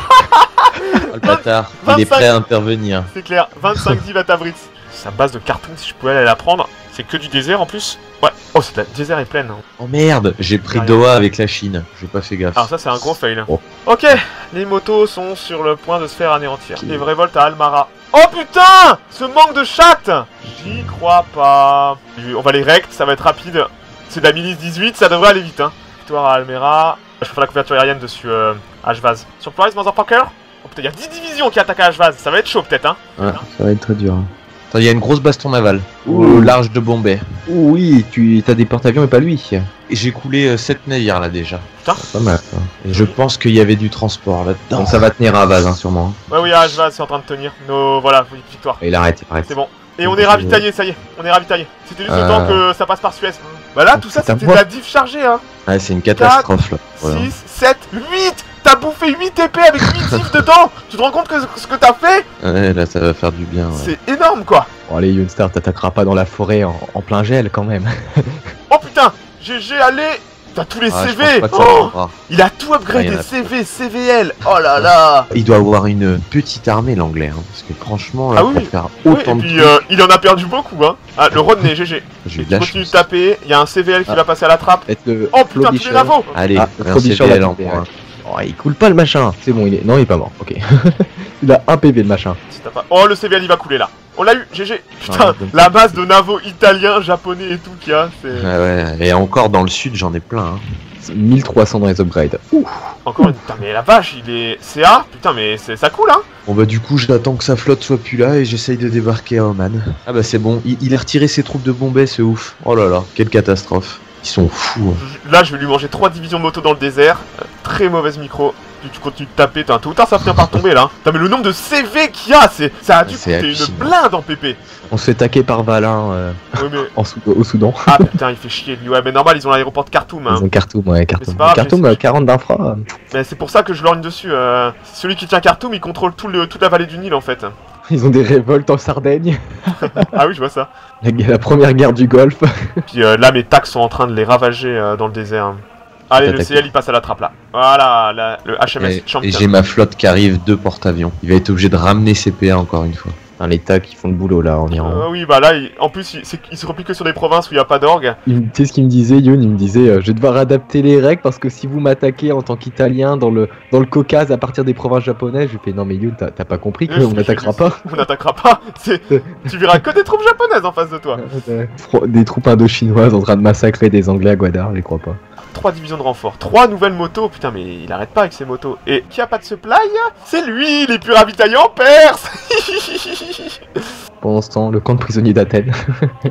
B: le bâtard, il est prêt à intervenir.
C: C'est clair, 25 divs à Tabriz. Sa base de Khartoum, si je pouvais aller la prendre. C'est que du désert en plus. Ouais. Oh, le désert est plein. Hein.
B: Oh merde, j'ai pris Doha avec la Chine. J'ai pas fait gaffe.
C: Alors ça, c'est un gros fail.
A: Oh.
C: Ok, les motos sont sur le point de se faire anéantir. Les révoltes à Almara. Oh putain, ce manque de chatte. J'y crois pas. On va les rect, ça va être rapide. C'est de la milice 18, ça devrait aller vite. Hein. Victoire à Almera. Je fais la couverture aérienne dessus Ashvaz. Surprise, Motherfucker. Oh putain, il y a 10 divisions qui attaquent à Ashvaz. Ça va être chaud peut-être. Hein.
A: Ouais, ça va être très dur.
B: Attends, il y a une grosse baston navale au large de Bombay.
A: Oui, t'as des porte-avions et pas lui.
B: Et j'ai coulé 7 navires là déjà.
C: Putain.
A: Pas mal ça.
B: Et je pense qu'il y avait du transport là-dedans.
A: Donc ça va tenir à Vaz, hein, sûrement.
C: Ouais, oui, Ashvaz c'est en train de tenir. Voilà, victoire.
A: Et il arrête.
C: C'est bon. Et on est ravitaillé, ça y est, on est ravitaillé. C'était juste le temps que ça passe par Suez. Bah là, tout ça, c'était de la div chargée, hein.
B: Ouais, c'est une catastrophe
C: 4, là. 6, 7, 8. T'as bouffé 8 épées avec 8 divs dedans. Tu te rends compte que ce que t'as fait?
B: Ouais, là, ça va faire du bien. Ouais.
C: C'est énorme, quoi.
A: Bon, allez, Younstar, t'attaqueras pas dans la forêt en plein gel, quand même.
C: Oh putain, GG, allez. T'as tous les CV. Il a tout upgradé, CV, CVL. Oh là là.
B: Il doit avoir une petite armée, l'anglais, hein, parce que franchement, là, pour faire autant de...
C: Et puis, il en a perdu beaucoup, hein. Ah, le Rodney, GG. Tu continues de taper, il y a un CVL qui va passer à la trappe. Oh putain, tous les navos.
B: Allez, un CVL en point.
A: Oh, il coule pas le machin. C'est bon, non, il est pas mort. Ok. Il a un PV le machin.
C: Oh, le CVL il va couler là. On l'a eu, GG. Putain, la base de navos italiens, japonais et tout qu'il y a, c'est...
B: Ouais, et encore dans le sud, j'en ai plein. Hein.
A: 1300 dans les upgrades. Ouf.
C: Encore une... Putain, mais la vache, il est... CA. Putain, mais ça coule, hein.
B: Bon bah du coup, j'attends que sa flotte soit plus là et j'essaye de débarquer à Oman. Ah bah c'est bon, il a retiré ses troupes de Bombay, c'est ouf. Oh là là, quelle catastrophe. Ils sont fous. Hein.
C: Là, je vais lui manger 3 divisions moto dans le désert. Très mauvaise micro. Tu continues de taper, tout ou tard ça finit par tomber là. Putain, mais le nombre de CV qu'il y a, ça a dû coûter une blinde en PP.
A: On se fait taquer par Valin au Soudan.
C: Ah putain, il fait chier lui. Ouais, mais normal, ils ont l'aéroport de Khartoum. Hein.
A: Ils ont Khartoum, ouais, Khartoum. Khartoum, 40 d'infra.
C: Mais c'est pour ça que je lorgne dessus. Celui qui tient Khartoum, il contrôle toute la vallée du Nil en fait.
A: Ils ont des révoltes en Sardaigne.
C: Ah oui, je vois ça.
A: La première guerre du Golfe.
C: Puis là, mes tacs sont en train de les ravager dans le désert. Allez, le CL il passe à la trappe là. Voilà, le HMS Champion.
B: Et j'ai ma flotte qui arrive, 2 porte-avions. Il va être obligé de ramener ses PA encore une fois.
A: Les TAC qui font le boulot là en Iran.
C: Oui, bah là, en plus, il se replie que sur des provinces où il n'y a pas d'orgue.
A: Tu sais ce qu'il me disait, Youn? Il me disait je vais devoir adapter les règles parce que si vous m'attaquez en tant qu'Italien dans le Caucase à partir des provinces japonaises, je lui fais non mais Youn, t'as pas compris qu'on n'attaquera pas.
C: On n'attaquera pas. Tu verras que des troupes japonaises en face de toi.
A: Des troupes indo-chinoises en train de massacrer des Anglais à Gwadar, je crois pas.
C: 3 divisions de renfort, 3 nouvelles motos, putain mais il arrête pas avec ses motos. Et qui a pas de supply? C'est lui, il est plus ravitaillé en Perse.
A: Pendant ce temps, le camp de prisonniers d'Athènes.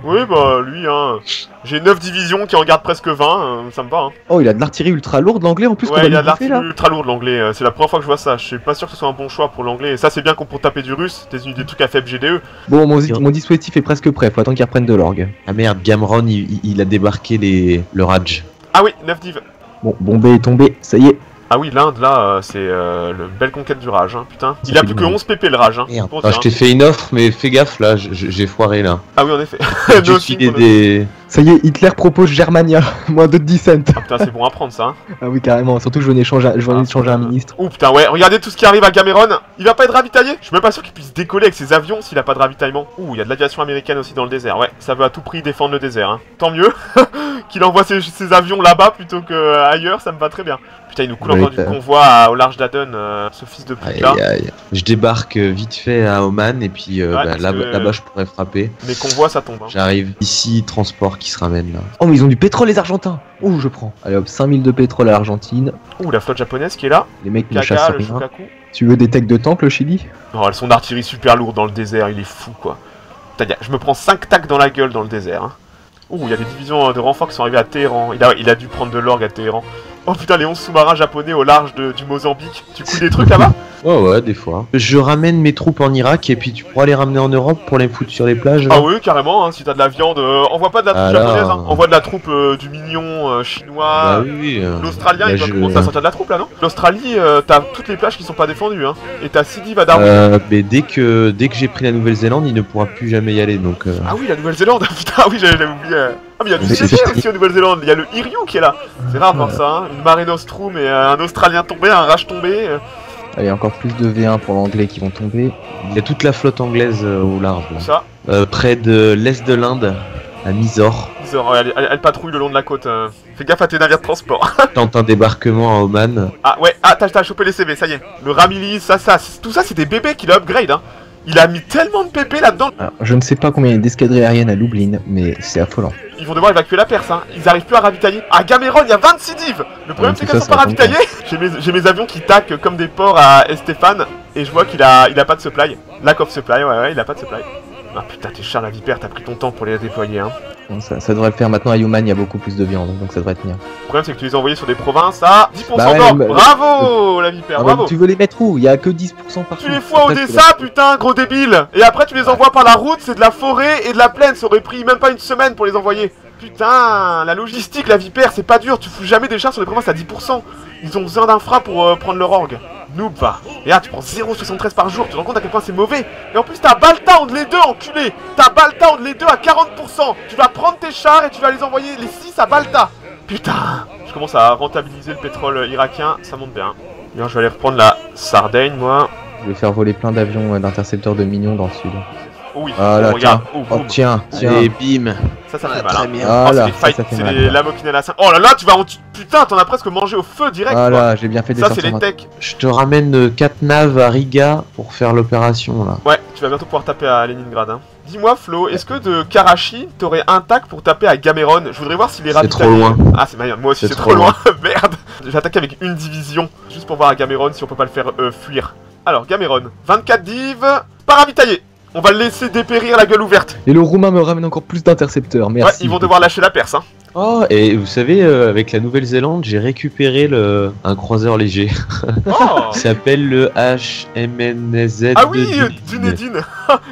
C: Oui bah lui hein, j'ai 9 divisions qui en gardent presque 20, ça me va hein.
A: Oh il a de l'artillerie ultra lourde l'anglais en plus.
C: Ouais il a de l'artillerie ultra lourde l'anglais, c'est la première fois que je vois ça, je suis pas sûr que ce soit un bon choix pour l'anglais. Et ça c'est bien qu'on pour taper du russe, des trucs à faible GDE.
A: Bon mon dispositif est presque prêt, faut attendre qu'il reprenne de l'orgue.
B: Ah merde, Gamron il a débarqué le Raj.
C: Ah oui, 9 div.
A: Bon, Bombay est tombé, ça y est.
C: Ah oui, l'Inde, là, c'est le belle conquête du Raj, hein, putain. Il a plus que 11 PP, le Raj, hein.
B: Merde. Ah, je t'ai fait une offre, mais fais gaffe, là, j'ai foiré, là.
C: Ah oui, en effet.
B: J'ai filé des...
A: Ça y est, Hitler propose Germania, moins de 10 cents.
C: Ah putain, c'est bon à prendre, ça, hein.
A: Ah oui, carrément, surtout que je venais de changer un ministre.
C: Ouh, putain, ouais, regardez tout ce qui arrive à Cameron. Il va pas être ravitaillé. Je suis même pas sûr qu'il puisse décoller avec ses avions s'il a pas de ravitaillement. Ouh, il y a de l'aviation américaine aussi dans le désert, ouais. Ça veut à tout prix défendre le désert, hein. Tant mieux qu'il envoie ses avions là-bas plutôt qu'ailleurs, ça me va très bien. Putain, il nous coule encore du convoi au large d'Aden, ce fils de pute là.
B: Je débarque vite fait à Oman et puis là-bas je pourrais frapper.
C: Mais convois ça tombe. Hein.
B: J'arrive ici, transport qui se ramène là.
A: Oh mais ils ont du pétrole les Argentins. Ouh je prends. Allez hop, 5000 de pétrole à l'Argentine.
C: Ouh la flotte japonaise qui est là.
A: Les mecs ne chassent rien. Tu veux des techs de tank le Chili?
C: Oh son artillerie super lourde dans le désert, il est fou quoi. Putain, je me prends 5 tacs dans la gueule dans le désert. Hein. Ouh il y a des divisions de renforts qui sont arrivées à Téhéran. Il a dû prendre de l'orgue à Téhéran. Oh putain, les 11 sous-marins japonais au large du Mozambique. Tu coules des trucs là-bas?
B: Ouais, des fois. Je ramène mes troupes en Irak et puis tu pourras les ramener en Europe pour les foutre sur les plages.
C: Ah oui, carrément, hein, si t'as de la viande. Envoie pas de la troupe japonaise, hein. Envoie de la troupe du mignon chinois.
B: Bah oui.
C: L'Australien, il doit commencer à sortir de la troupe là, non? L'Australie, t'as toutes les plages qui sont pas défendues, hein. Et t'as Sidi à Darwin.
B: Mais dès que j'ai pris la Nouvelle-Zélande, il ne pourra plus jamais y aller donc.
C: Ah oui, la Nouvelle-Zélande, putain, oui, j'avais oublié. Ah mais il y a du CG aussi en Nouvelle-Zélande, il y a le Hiryu qui est là. C'est rare de voir ça, hein. Une Mare Nostrum et un Australien tombé, un Raj tombé.
A: Allez, encore plus de V1 pour l'anglais qui vont tomber.
B: Il y a toute la flotte anglaise au large.
C: Ça
B: près de l'est de l'Inde, à Mysore.
C: Mysore, ouais, elle patrouille le long de la côte. Fais gaffe à tes navires de transport.
B: Tente un débarquement à Oman.
C: Ah ouais, t'as chopé les CV, ça y est. Le Ramillis, tout ça c'est des bébés qu'il a upgrade, hein. Il a mis tellement de PP là-dedans.
A: Alors, je ne sais pas combien il y a d'escadrilles aériennes à Lublin, mais c'est affolant.
C: Ils vont devoir évacuer la Perse, hein. Ils arrivent plus à ravitailler. À Gameron, il y a 26 divs. Le problème c'est qu'elles sont pas ravitaillées. J'ai mes avions qui taquent comme des porcs à Estefan. Et je vois qu'il a pas de supply. Lack of supply, ouais, il a pas de supply. Ah putain, t'es Charles la Vipère, t'as pris ton temps pour les déployer, hein.
A: Bon, ça devrait le faire maintenant à Yuman, il y a beaucoup plus de viande, donc ça devrait être bien.
C: Le problème c'est que tu les as envoyés sur des provinces à 10% d'or. Bravo la Vipère, bravo.
A: Tu veux les mettre où? Il y a que 10% par
C: Tu les fous à Odessa, putain, gros débile. Et après tu les envoies par la route, c'est de la forêt et de la plaine. Ça aurait pris même pas une semaine pour les envoyer. Putain, la logistique, la Vipère, c'est pas dur. Tu fous jamais des chars sur des provinces à 10%. Ils ont besoin d'infra pour prendre leur orgue. Noob va. Et là tu prends 0,73 par jour, tu te rends compte à quel point c'est mauvais. Et en plus t'as Baltown les deux, enculé. T'as Baltown les deux à 40%. Tu vas prendre tes chars et tu vas les envoyer les 6 à Balta. Putain. Je commence à rentabiliser le pétrole irakien, ça monte bien. Bien, je vais aller reprendre la Sardaigne moi.
A: Je vais faire voler plein d'avions d'intercepteurs de minions dans le sud.
C: Oui,
A: là,
C: regarde.
A: Tiens.
B: Et bim.
C: Ça fait mal.
B: Très
C: hein.
B: bien.
C: Oh, c'est des fights, c'est des Lamokine à la 5. Oh là là, tu vas en... Putain, t'en as presque mangé au feu direct.
A: Ah là, j'ai bien fait des
C: ça, c'est les techs.
B: Je te ramène 4 naves à Riga pour faire l'opération là.
C: Ouais, tu vas bientôt pouvoir taper à Leningrad. Hein. Dis-moi, Flo, est-ce que de Karachi, t'aurais un tac pour taper à Gameron? Je voudrais voir s'il est rapide.
B: C'est trop loin.
C: Ah, c'est meilleur. Moi aussi, c'est trop loin. Merde. J'attaque avec une division, juste pour voir à Gameron si on peut pas le faire fuir. Alors, Gameron, 24 divs, pas ravitaillé. On va le laisser dépérir la gueule ouverte.
A: Et le roumain me ramène encore plus d'intercepteurs, merci.
C: Ouais, ils vont devoir lâcher la Perse, hein.
B: Oh, et vous savez, avec la Nouvelle-Zélande, j'ai récupéré un croiseur léger.
C: Oh.
B: Il s'appelle le HMNZ.
C: Ah oui, Dunedin.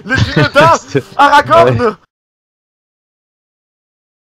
C: Les Dunedins. Aragorn.